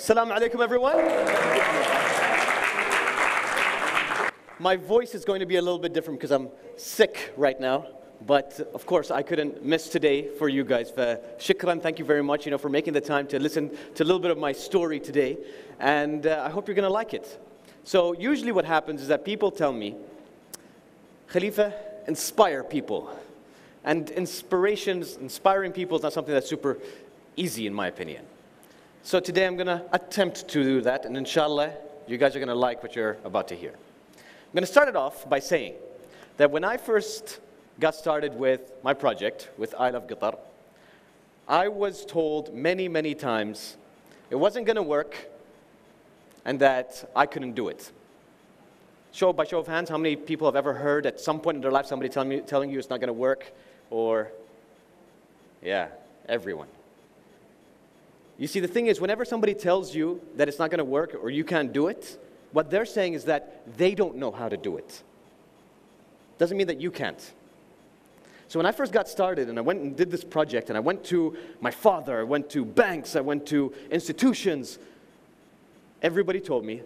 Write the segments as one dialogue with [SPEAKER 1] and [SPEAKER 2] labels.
[SPEAKER 1] Assalamu alaikum, everyone. My voice is going to be a little bit different because I'm sick right now. But of course, I couldn't miss today for you guys. Shukran, thank you very much, for making the time to listen to a little bit of my story today. And I hope you're going to like it. So usually what happens is that people tell me, Khalifa, inspire people. And inspiring people is not something that's super easy in my opinion. So today I'm going to attempt to do that, and inshallah, you guys are going to like what you're about to hear. I'm going to start it off by saying that when I first got started with my project, with I Love Qatar, I was told many, many times it wasn't going to work and that I couldn't do it. By show of hands, how many people have ever heard at some point in their life somebody telling you it's not going to work? Or, yeah, everyone. You see, the thing is, whenever somebody tells you that it's not going to work or you can't do it, what they're saying is that they don't know how to do it. Doesn't mean that you can't. So when I first got started and I went and did this project and I went to my father, I went to banks, I went to institutions, everybody told me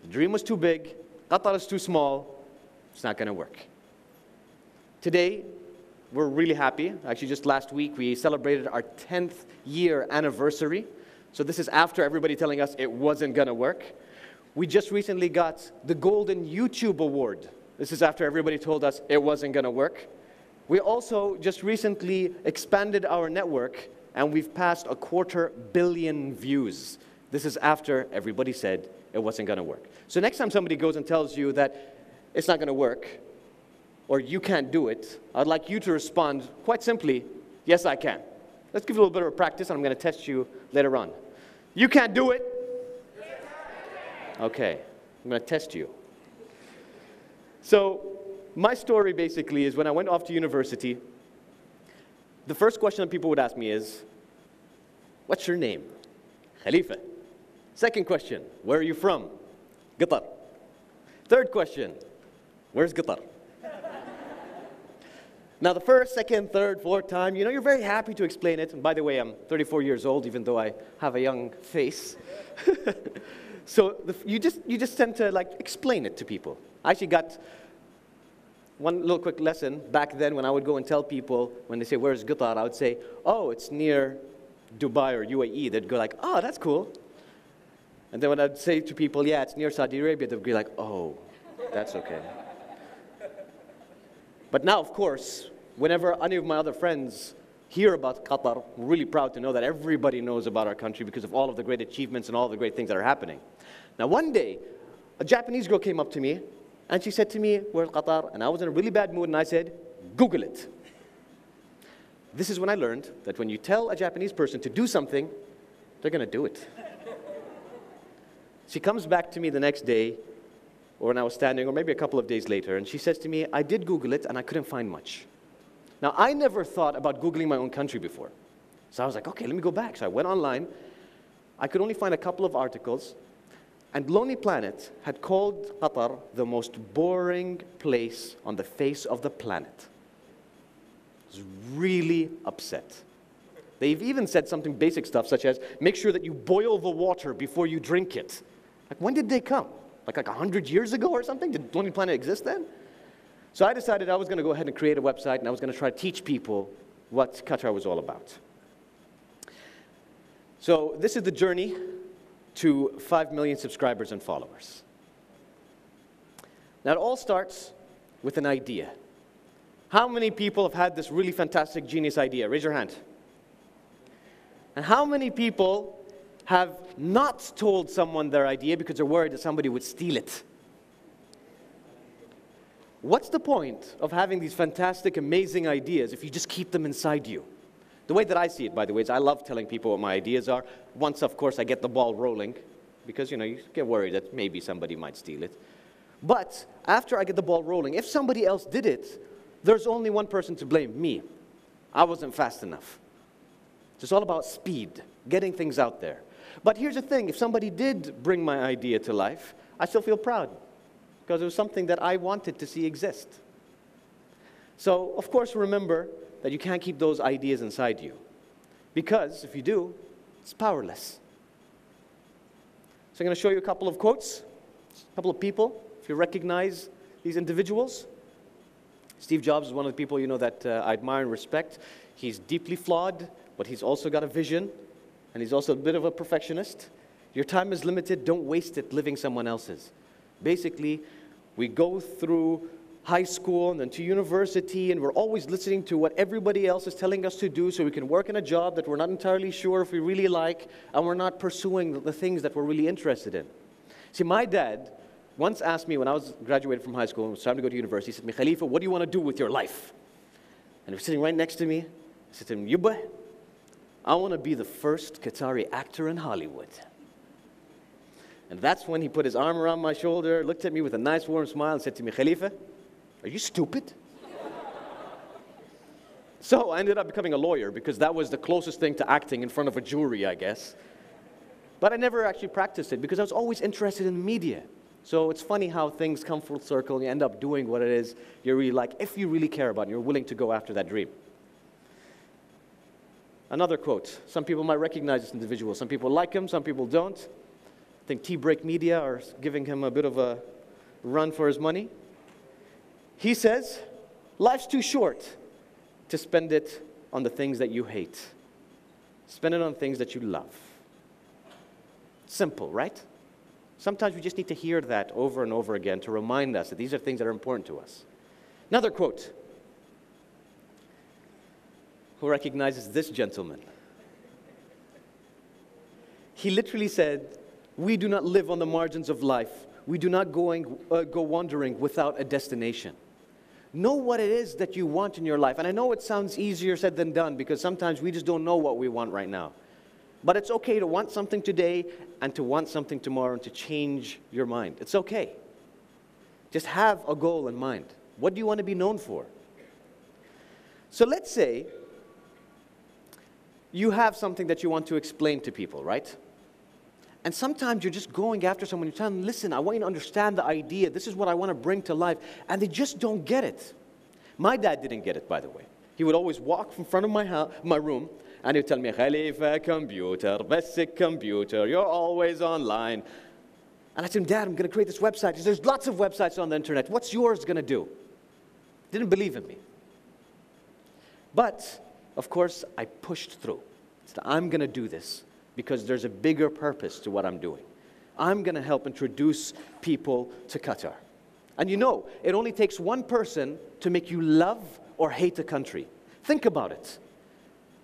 [SPEAKER 1] the dream was too big, Qatar is too small, it's not going to work. Today, we're really happy. Actually, just last week, we celebrated our 10th year anniversary. So this is after everybody telling us it wasn't going to work. We just recently got the Golden YouTube Award. This is after everybody told us it wasn't going to work. We also just recently expanded our network, and we've passed 250 million views. This is after everybody said it wasn't going to work. So next time somebody goes and tells you that it's not going to work, or you can't do it, I'd like you to respond quite simply, yes, I can. Let's give you a little bit of a practice, and I'm going to test you later on. You can't do it? Okay, I'm going to test you. So my story basically is when I went off to university, the first question that people would ask me is, what's your name? Khalifa. Second question, where are you from? Qatar. Third question, where's Qatar? Now the first, second, third, fourth time, you're very happy to explain it. And by the way, I'm 34 years old, even though I have a young face. So you just tend to explain it to people. I actually got one little quick lesson back then when I would go and tell people, when they say, where's Qatar? I would say, oh, it's near Dubai or UAE. They'd go like, oh, that's cool. And then when I'd say to people, yeah, it's near Saudi Arabia, they'd be like, oh, that's okay. But now, of course, whenever any of my other friends hear about Qatar, I'm really proud to know that everybody knows about our country because of all of the great achievements and all the great things that are happening. Now, one day, a Japanese girl came up to me, and she said to me, where's Qatar? And I was in a really bad mood, and I said, Google it. This is when I learned that when you tell a Japanese person to do something, they're going to do it. She comes back to me the next day, or when I was standing, or maybe a couple of days later, and she says to me, I did Google it, and I couldn't find much. Now, I never thought about Googling my own country before. So I was like, okay, let me go back. So I went online. I could only find a couple of articles, and Lonely Planet had called Qatar the most boring place on the face of the planet. I was really upset. They've even said something basic stuff, such as, make sure that you boil the water before you drink it. Like, when did they come? Like 100 years ago or something? Did Lonely Planet exist then? So I decided I was going to go ahead and create a website, and I was going to try to teach people what Qatar was all about. So this is the journey to 5 million subscribers and followers. Now it all starts with an idea. How many people have had this really fantastic genius idea? Raise your hand. And how many people have not told someone their idea because they're worried that somebody would steal it? What's the point of having these fantastic, amazing ideas if you just keep them inside you? The way that I see it, by the way, is I love telling people what my ideas are. Once, of course, I get the ball rolling, because, you get worried that maybe somebody might steal it. But after I get the ball rolling, if somebody else did it, there's only one person to blame, me. I wasn't fast enough. It's all about speed, getting things out there. But here's the thing, if somebody did bring my idea to life, I still feel proud, because it was something that I wanted to see exist. So, of course, remember that you can't keep those ideas inside you, because if you do, it's powerless. So I'm going to show you a couple of quotes, a couple of people, if you recognize these individuals. Steve Jobs is one of the people that I admire and respect. He's deeply flawed, but he's also got a vision, and he's also a bit of a perfectionist. Your time is limited. Don't waste it living someone else's. Basically, we go through high school and then to university, and we're always listening to what everybody else is telling us to do so we can work in a job that we're not entirely sure if we really like, and we're not pursuing the things that we're really interested in. See, my dad once asked me when I was graduated from high school and it was time to go to university, he said to me, Khalifa, what do you want to do with your life? And he was sitting right next to me. I said to him, Yubba, I want to be the first Qatari actor in Hollywood. And that's when he put his arm around my shoulder, looked at me with a nice warm smile and said to me, Khalifa, are you stupid? So I ended up becoming a lawyer because that was the closest thing to acting in front of a jury, I guess. But I never actually practiced it because I was always interested in media. So it's funny how things come full circle and you end up doing what it is you really like, if you really care about it and you're willing to go after that dream. Another quote. Some people might recognize this individual. Some people like him, some people don't. I think T-Break Media are giving him a bit of a run for his money. He says, life's too short to spend it on the things that you hate. Spend it on things that you love. Simple, right? Sometimes we just need to hear that over and over again to remind us that these are things that are important to us. Another quote. Who recognizes this gentleman? He literally said, we do not live on the margins of life. We do not go wandering without a destination. Know what it is that you want in your life. And I know it sounds easier said than done because sometimes we just don't know what we want right now. But it's okay to want something today and to want something tomorrow and to change your mind. It's okay. Just have a goal in mind. What do you want to be known for? So let's say you have something that you want to explain to people, right? And sometimes you're just going after someone, you're telling them, listen, I want you to understand the idea. This is what I want to bring to life. And they just don't get it. My dad didn't get it, by the way. He would always walk in front of my room, and he would tell me, Khalifa, computer, basic computer, you're always online. And I said, Dad, I'm going to create this website. He says, there's lots of websites on the internet. What's yours going to do? Didn't believe in me. But, of course, I pushed through. I said, I'm going to do this because there's a bigger purpose to what I'm doing. I'm going to help introduce people to Qatar. And you know, it only takes one person to make you love or hate a country. Think about it.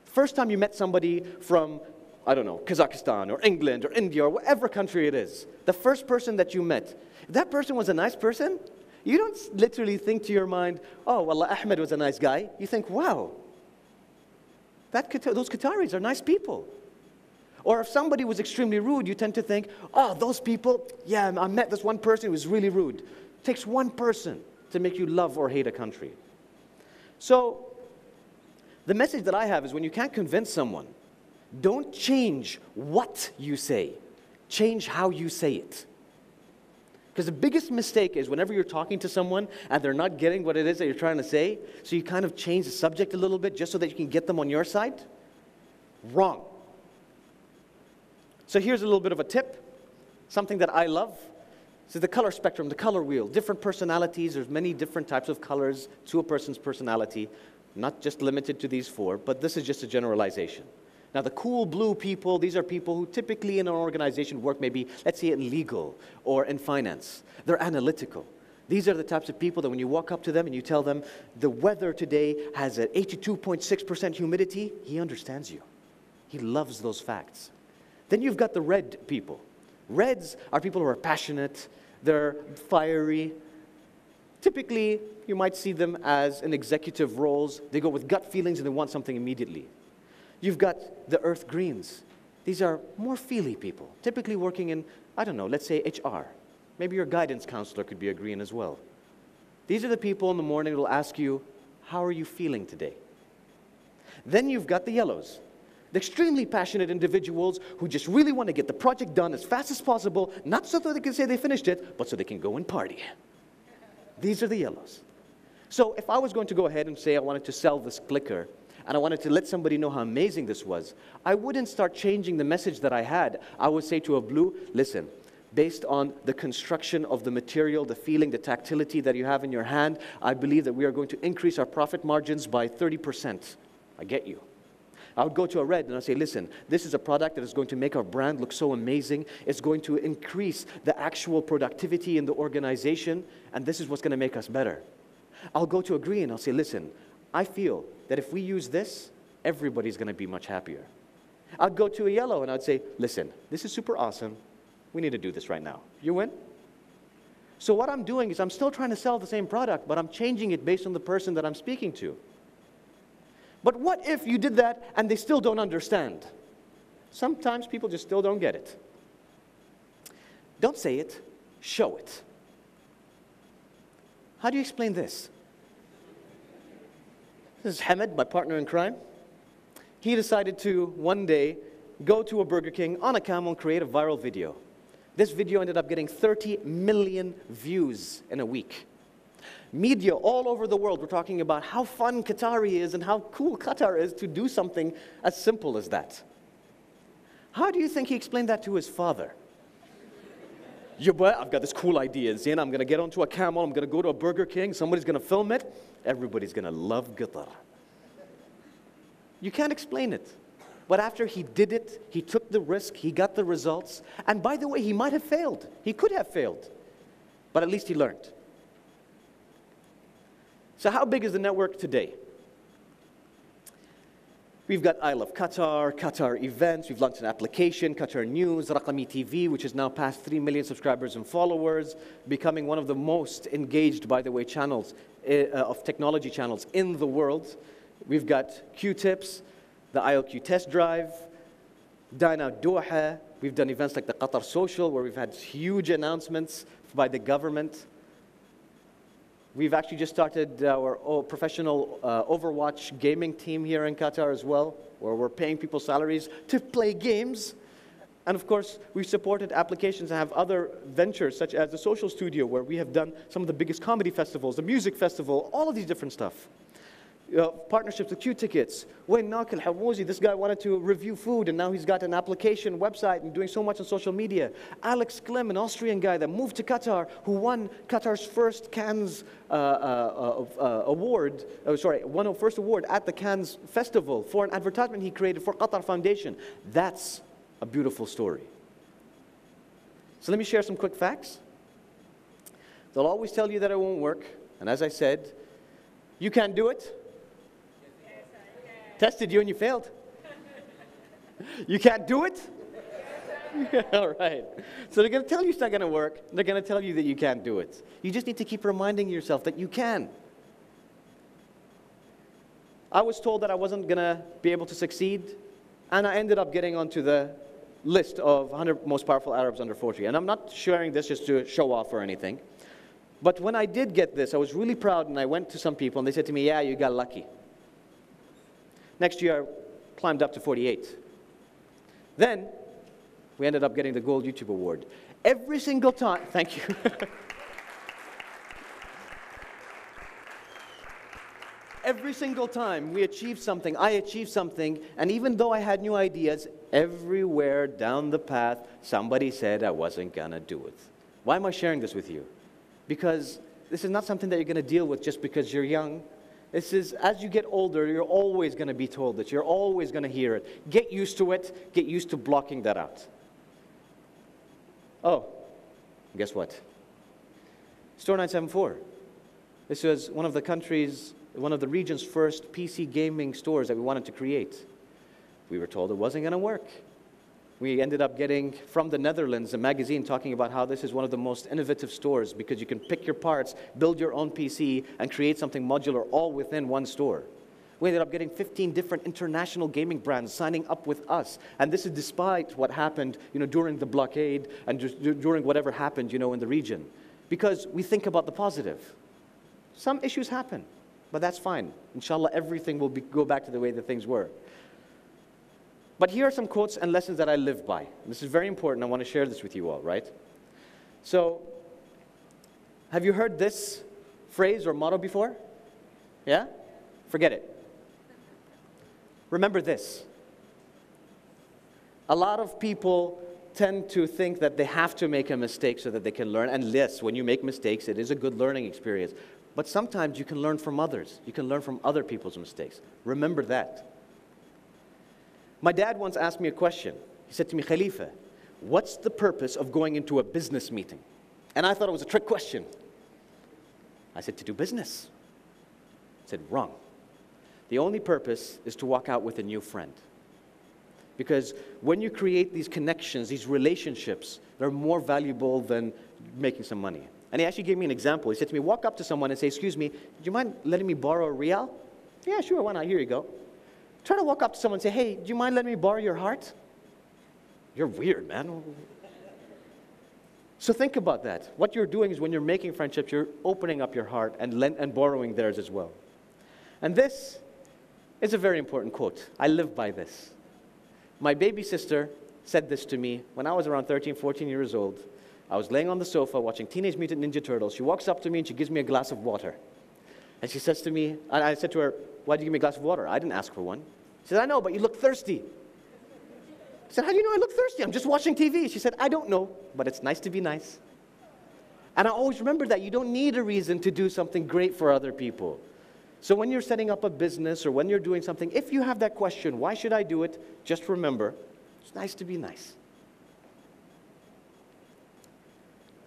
[SPEAKER 1] First time you met somebody from, I don't know, Kazakhstan or England or India or whatever country it is, the first person that you met, if that person was a nice person, you don't literally think to your mind, oh, well, Ahmed was a nice guy. You think, wow, those Qataris are nice people. Or if somebody was extremely rude, you tend to think, oh, those people, yeah, I met this one person who was really rude. It takes one person to make you love or hate a country. So the message that I have is when you can't convince someone, don't change what you say. Change how you say it. Because the biggest mistake is whenever you're talking to someone and they're not getting what it is that you're trying to say, so you kind of change the subject a little bit just so that you can get them on your side. Wrong. So here's a little bit of a tip, something that I love. So the color spectrum, the color wheel, different personalities. There's many different types of colors to a person's personality, not just limited to these four, but this is just a generalization. Now the cool blue people, these are people who typically in an organization work maybe, let's say in legal or in finance. They're analytical. These are the types of people that when you walk up to them and you tell them the weather today has an 82.6% humidity, he understands you. He loves those facts. Then you've got the red people. Reds are people who are passionate, they're fiery. Typically, you might see them as in executive roles. They go with gut feelings and they want something immediately. You've got the earth greens. These are more feely people, typically working in, I don't know, let's say HR. Maybe your guidance counselor could be a green as well. These are the people in the morning who will ask you, how are you feeling today? Then you've got the yellows. The extremely passionate individuals who just really want to get the project done as fast as possible, not so that they can say they finished it, but so they can go and party. These are the yellows. So if I was going to go ahead and say I wanted to sell this clicker, and I wanted to let somebody know how amazing this was, I wouldn't start changing the message that I had. I would say to a blue, listen, based on the construction of the material, the feeling, the tactility that you have in your hand, I believe that we are going to increase our profit margins by 30%. I get you. I would go to a red and I'd say, listen, this is a product that is going to make our brand look so amazing. It's going to increase the actual productivity in the organization, and this is what's going to make us better. I'll go to a green and I'll say, listen, I feel that if we use this, everybody's going to be much happier. I'd go to a yellow and I'd say, listen, this is super awesome. We need to do this right now. You win? So what I'm doing is I'm still trying to sell the same product, but I'm changing it based on the person that I'm speaking to. But what if you did that and they still don't understand? Sometimes people just still don't get it. Don't say it, show it. How do you explain this? This is Hamid, my partner in crime. He decided to, one day, go to a Burger King on a camel and create a viral video. This video ended up getting 30 million views in a week. Media all over the world were talking about how fun Qatari is and how cool Qatar is to do something as simple as that. How do you think he explained that to his father? Yeah, but I've got this cool idea, Zain. I'm going to get onto a camel, I'm going to go to a Burger King, somebody's going to film it, everybody's going to love Qatar. You can't explain it. But after he did it, he took the risk, he got the results, and by the way, he might have failed. He could have failed, but at least he learned. So how big is the network today? We've got I Love Qatar, Qatar Events, we've launched an application, Qatar News, Raqami TV, which has now passed 3 million subscribers and followers, becoming one of the most engaged, by the way, channels of technology channels in the world. We've got Q-Tips, the ILQ Test Drive, Dine Out Doha. We've done events like the Qatar Social, where we've had huge announcements by the government. We've actually just started our professional Overwatch gaming team here in Qatar as well, where we're paying people salaries to play games. And of course, we've supported applications and have other ventures, such as the Social Studio, where we have done some of the biggest comedy festivals, the music festival, all of these different stuff. Partnerships with Q-Tickets. Wayne Nakil Harouzi, this guy wanted to review food, and now he's got an application, website, and doing so much on social media. Alex Klim, an Austrian guy that moved to Qatar, who won Qatar's first Cannes award, won a first award at the Cannes Festival for an advertisement he created for Qatar Foundation. That's a beautiful story. So let me share some quick facts. They'll always tell you that it won't work, and as I said, you can't do it. Tested you and you failed. You can't do it? All right. So they're going to tell you it's not going to work. They're going to tell you that you can't do it. You just need to keep reminding yourself that you can. I was told that I wasn't going to be able to succeed, and I ended up getting onto the list of 100 most powerful Arabs under 40. And I'm not sharing this just to show off or anything. But when I did get this, I was really proud, and I went to some people, and they said to me, yeah, you got lucky. Next year, I climbed up to 48. Then, we ended up getting the Gold YouTube Award. Every single time, thank you. Every single time we achieved something, I achieved something, and even though I had new ideas, everywhere down the path, somebody said I wasn't gonna do it. Why am I sharing this with you? Because this is not something that you're going to deal with just because you're young. This is, as you get older, you're always going to be told it. You're always going to hear it. Get used to it. Get used to blocking that out. Oh, guess what? Store 974. This was one of the region's first PC gaming stores that we wanted to create. We were told it wasn't going to work. We ended up getting, from the Netherlands, a magazine talking about how this is one of the most innovative stores because you can pick your parts, build your own PC, and create something modular all within one store. We ended up getting 15 different international gaming brands signing up with us. And this is despite what happened during the blockade and during whatever happened in the region. Because we think about the positive. Some issues happen, but that's fine. Inshallah, everything will go back to the way that things were. But here are some quotes and lessons that I live by. This is very important. I want to share this with you all, right? So, have you heard this phrase or motto before? Yeah? Forget it. Remember this. A lot of people tend to think that they have to make a mistake so that they can learn. And yes, when you make mistakes, it is a good learning experience. But sometimes you can learn from others. You can learn from other people's mistakes. Remember that. My dad once asked me a question. He said to me, Khalifa, what's the purpose of going into a business meeting? And I thought it was a trick question. I said, to do business. He said, wrong. The only purpose is to walk out with a new friend. Because when you create these connections, these relationships, they're more valuable than making some money. And he actually gave me an example. He said to me, walk up to someone and say, excuse me, do you mind letting me borrow a rial? Yeah, sure, why not? Here you go. Try to walk up to someone and say, hey, do you mind letting me borrow your heart? You're weird, man. So think about that. What you're doing is when you're making friendships, you're opening up your heart and borrowing theirs as well. And this is a very important quote. I live by this. My baby sister said this to me when I was around 13, 14 years old. I was laying on the sofa watching Teenage Mutant Ninja Turtles. She walks up to me and she gives me a glass of water. And she says to me, and I said to her, why did you give me a glass of water? I didn't ask for one. She said, I know, but you look thirsty. I said, how do you know I look thirsty? I'm just watching TV. She said, I don't know, but it's nice to be nice. And I always remember that you don't need a reason to do something great for other people. So when you're setting up a business or when you're doing something, if you have that question, why should I do it? Just remember, it's nice to be nice.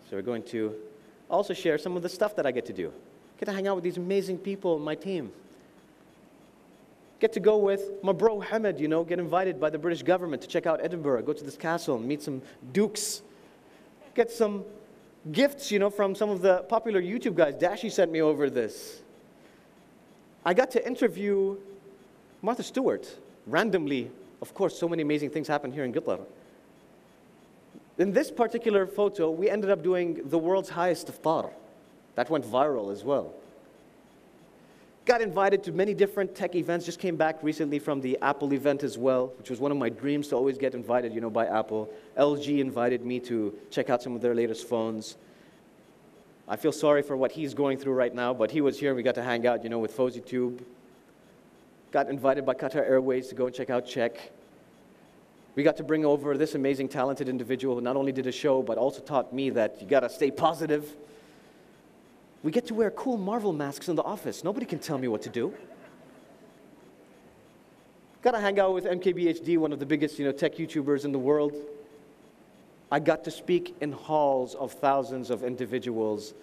[SPEAKER 1] So we're going to also share some of the stuff that I get to do. Get to hang out with these amazing people on my team. Get to go with my bro Hamid, get invited by the British government to check out Edinburgh, go to this castle and meet some dukes. Get some gifts, from some of the popular YouTube guys. Dashi sent me over this. I got to interview Martha Stewart randomly. Of course, so many amazing things happen here in Qatar. In this particular photo, we ended up doing the world's highest iftar. That went viral as well. Got invited to many different tech events. Just came back recently from the Apple event as well, which was one of my dreams to always get invited, by Apple. LG invited me to check out some of their latest phones. I feel sorry for what he's going through right now, but he was here and we got to hang out, with FoziTube. Got invited by Qatar Airways to go and check out Czech. We got to bring over this amazing, talented individual who not only did a show, but also taught me that you got to stay positive. We get to wear cool Marvel masks in the office. Nobody can tell me what to do. Got to hang out with MKBHD, one of the biggest, tech YouTubers in the world. I got to speak in halls of thousands of individuals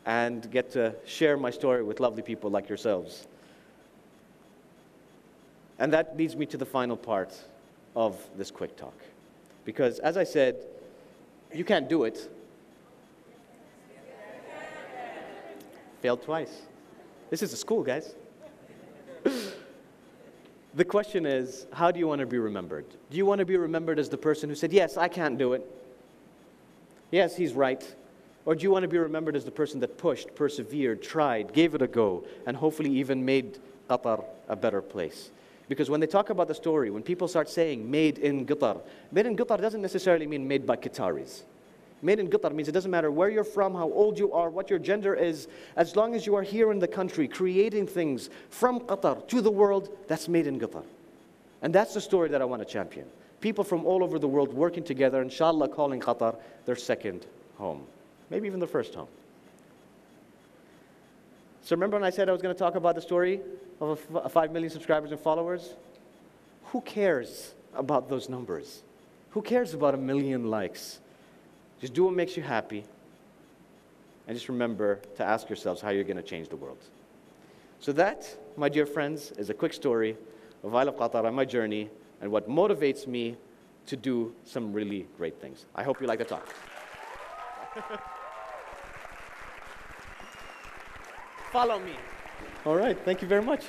[SPEAKER 1] and get to share my story with lovely people like yourselves. And that leads me to the final part of this quick talk. Because as I said, you can't do it. Failed twice. This is a school, guys. The question is, how do you want to be remembered? Do you want to be remembered as the person who said, yes, I can't do it. Yes, he's right. Or do you want to be remembered as the person that pushed, persevered, tried, gave it a go, and hopefully even made Qatar a better place? Because when they talk about the story, when people start saying made in Qatar doesn't necessarily mean made by Qataris. Made in Qatar means it doesn't matter where you're from, how old you are, what your gender is, as long as you are here in the country creating things from Qatar to the world, that's made in Qatar. And that's the story that I want to champion. People from all over the world working together, inshallah calling Qatar their second home. Maybe even their first home. So remember when I said I was going to talk about the story of 5 million subscribers and followers? Who cares about those numbers? Who cares about 1 million likes? Just do what makes you happy. And just remember to ask yourselves how you're going to change the world. So that, my dear friends, is a quick story of I Love Qatar and my journey and what motivates me to do some really great things. I hope you like the talk. Follow me. All right, thank you very much.